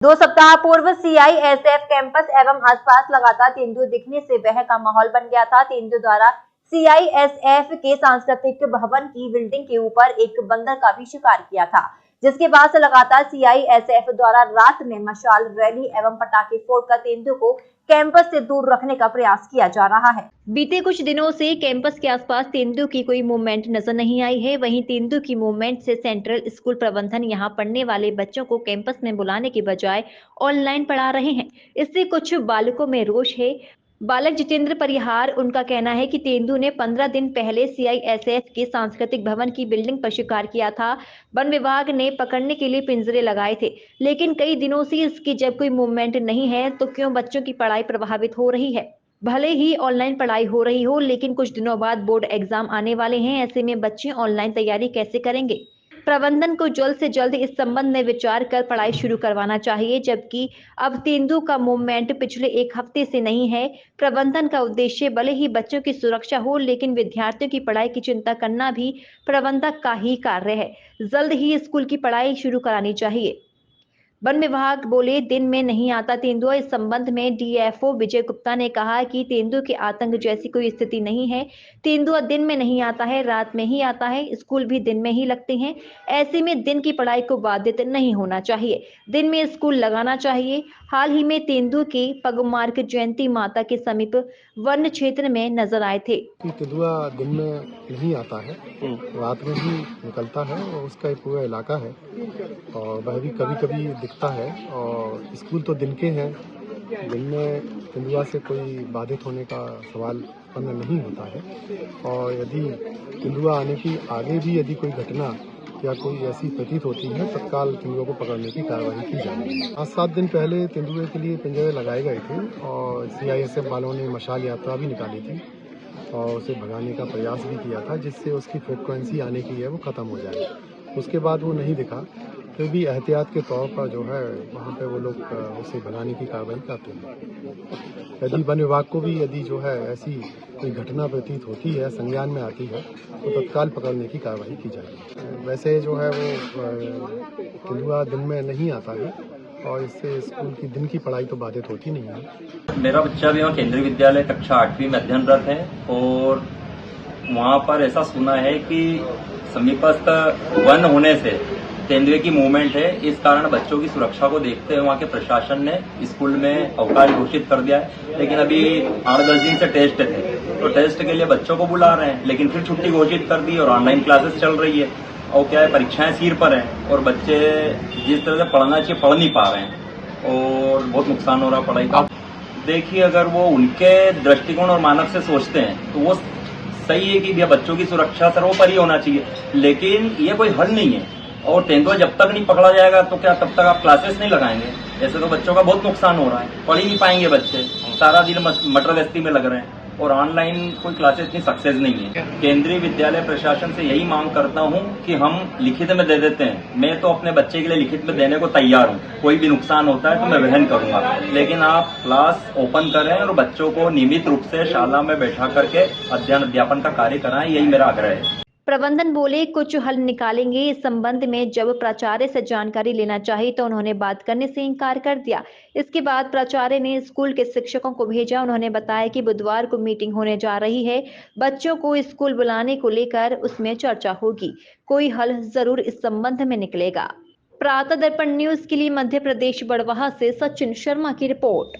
2 सप्ताह पूर्व CISF campus एवं आसपास लगातार तेंदुए दिखने से बहस का माहौल बन गया था। तेंदुए द्वारा सीआईएसएफ के सांस्कृतिक भवन की बिल्डिंग के ऊपर एक बंदर का भी शिकार किया था, जिसके बाद से लगातार सीआईएसएफ द्वारा रात में मशाल रैली एवं पटाखे फोड़कर तेंदुए को कैंपस से दूर रखने का प्रयास किया जा रहा है। बीते कुछ दिनों से कैंपस के आसपास तेंदुए की कोई मूवमेंट नजर नहीं आई है। वहीं तेंदुए की मूवमेंट से सेंट्रल स्कूल प्रबंधन यहां पढ़ने वाले बच्चों को कैंपस में बुलाने के बजाय ऑनलाइन पढ़ा रहे हैं। इससे कुछ बालकों में रोष है। बालक जितेंद्र परिहार, उनका कहना है कि तेंदुए ने 15 दिन पहले सीआईएसएफ के सांस्कृतिक भवन की बिल्डिंग पर शिकार किया था। वन विभाग ने पकड़ने के लिए पिंजरे लगाए थे, लेकिन कई दिनों से इसकी जब कोई मूवमेंट नहीं है तो क्यों बच्चों की पढ़ाई प्रभावित हो रही है। भले ही ऑनलाइन पढ़ाई हो रही हो, लेकिन कुछ दिनों बाद बोर्ड एग्जाम आने वाले हैं। ऐसे में बच्चे ऑनलाइन तैयारी कैसे करेंगे। प्रबंधन को जल्द से जल्द इस संबंध में विचार कर पढ़ाई शुरू करवाना चाहिए, जबकि अब तेंदुए का मूवमेंट पिछले 1 हफ्ते से नहीं है। प्रबंधन का उद्देश्य भले ही बच्चों की सुरक्षा हो, लेकिन विद्यार्थियों की पढ़ाई की चिंता करना भी प्रबंधक का ही कार्य है। जल्द ही स्कूल की पढ़ाई शुरू करानी चाहिए। वन विभाग बोले, दिन में नहीं आता तेंदुआ। इस संबंध में डीएफओ विजय गुप्ता ने कहा कि तेंदुए के आतंक जैसी कोई स्थिति नहीं है। तेंदुआ दिन में नहीं आता है, रात में ही आता है। स्कूल भी दिन में ही लगते हैं। ऐसे में दिन की पढ़ाई को बाधित नहीं होना चाहिए, दिन में स्कूल लगाना चाहिए। हाल ही में तेंदुए के पगमार्क जयंती माता के समीप वन क्षेत्र में नजर आए थे। तेंदुआ दिन में नहीं आता है, रात में ही निकलता है और उसका एक पूरा इलाका है और वह भी कभी कभी दिखता है। और स्कूल तो दिन के हैं, दिन में तेंदुआ से कोई बाधित होने का सवाल उत्पन्न नहीं होता है। और यदि तेंदुआ आने की आगे भी यदि कोई घटना या कोई ऐसी प्रतीत होती है, तत्काल तेंदुए को पकड़ने की कार्रवाई की जाएगी। 5-7 दिन पहले तेंदुए के लिए पिंजरे लगाए गए थे और सीआईएसएफ वालों ने मशाल यात्रा भी निकाली थी और उसे भगाने का प्रयास भी किया था, जिससे उसकी फ्रिक्वेंसी आने की है वो ख़त्म हो जाए। उसके बाद वो नहीं दिखा, फिर भी एहतियात के तौर पर जो है वहाँ पे वो लोग उसे भगाने की कार्रवाई करते हैं। यदि वन विभाग को भी यदि जो है ऐसी कोई घटना प्रतीत होती है, संज्ञान में आती है, तो तत्काल पकड़ने की कार्रवाई की जाएगी। वैसे जो है वो तेंदुआ दिन में नहीं आता है और इससे स्कूल की दिन की पढ़ाई तो बाधित होती नहीं है। मेरा बच्चा भी वहाँ केंद्रीय विद्यालय कक्षा 8वीं में अध्ययनरत है और वहाँ पर ऐसा सुना है कि समीपस्थ वन होने से तेंदुए की मूवमेंट है। इस कारण बच्चों की सुरक्षा को देखते हुए वहाँ के प्रशासन ने स्कूल में अवकाश घोषित कर दिया है। लेकिन अभी 8-10 दिन से टेस्ट थे, तो टेस्ट के लिए बच्चों को बुला रहे हैं, लेकिन फिर छुट्टी घोषित कर दी और ऑनलाइन क्लासेस चल रही है। और क्या है, परीक्षाएं सिर पर हैं और बच्चे जिस तरह से पढ़ना चाहिए पढ़ नहीं पा रहे हैं और बहुत नुकसान हो रहा है पढ़ाई का। देखिए, अगर वो उनके दृष्टिकोण और मानक से सोचते हैं तो वो सही है कि भैया बच्चों की सुरक्षा सर्वोपरि होना चाहिए, लेकिन ये कोई हल नहीं है। और तेंदुआ जब तक नहीं पकड़ा जाएगा तो क्या तब तक आप क्लासेस नहीं लगाएंगे? ऐसे तो बच्चों का बहुत नुकसान हो रहा है, पढ़ ही नहीं पाएंगे बच्चे, सारा दिन मटर गश्ती में लग रहे हैं और ऑनलाइन कोई क्लासेस इतनी सक्सेस नहीं है। केंद्रीय विद्यालय प्रशासन से यही मांग करता हूं कि हम लिखित में दे देते हैं। मैं तो अपने बच्चे के लिए लिखित में देने को तैयार हूं, कोई भी नुकसान होता है तो मैं वहन करूंगा, लेकिन आप क्लास ओपन करें और बच्चों को नियमित रूप से शाला में बैठा करके अध्ययन अध्यापन का कार्य कराएं, यही मेरा आग्रह है। प्रबंधन बोले, कुछ हल निकालेंगे। इस संबंध में जब प्राचार्य से जानकारी लेना चाहिए तो उन्होंने बात करने से इनकार कर दिया। इसके बाद प्राचार्य ने स्कूल के शिक्षकों को भेजा। उन्होंने बताया कि बुधवार को मीटिंग होने जा रही है, बच्चों को स्कूल बुलाने को लेकर उसमें चर्चा होगी। कोई हल जरूर इस संबंध में निकलेगा। प्रातः दर्पण न्यूज के लिए मध्य प्रदेश बड़वाह से सचिन शर्मा की रिपोर्ट।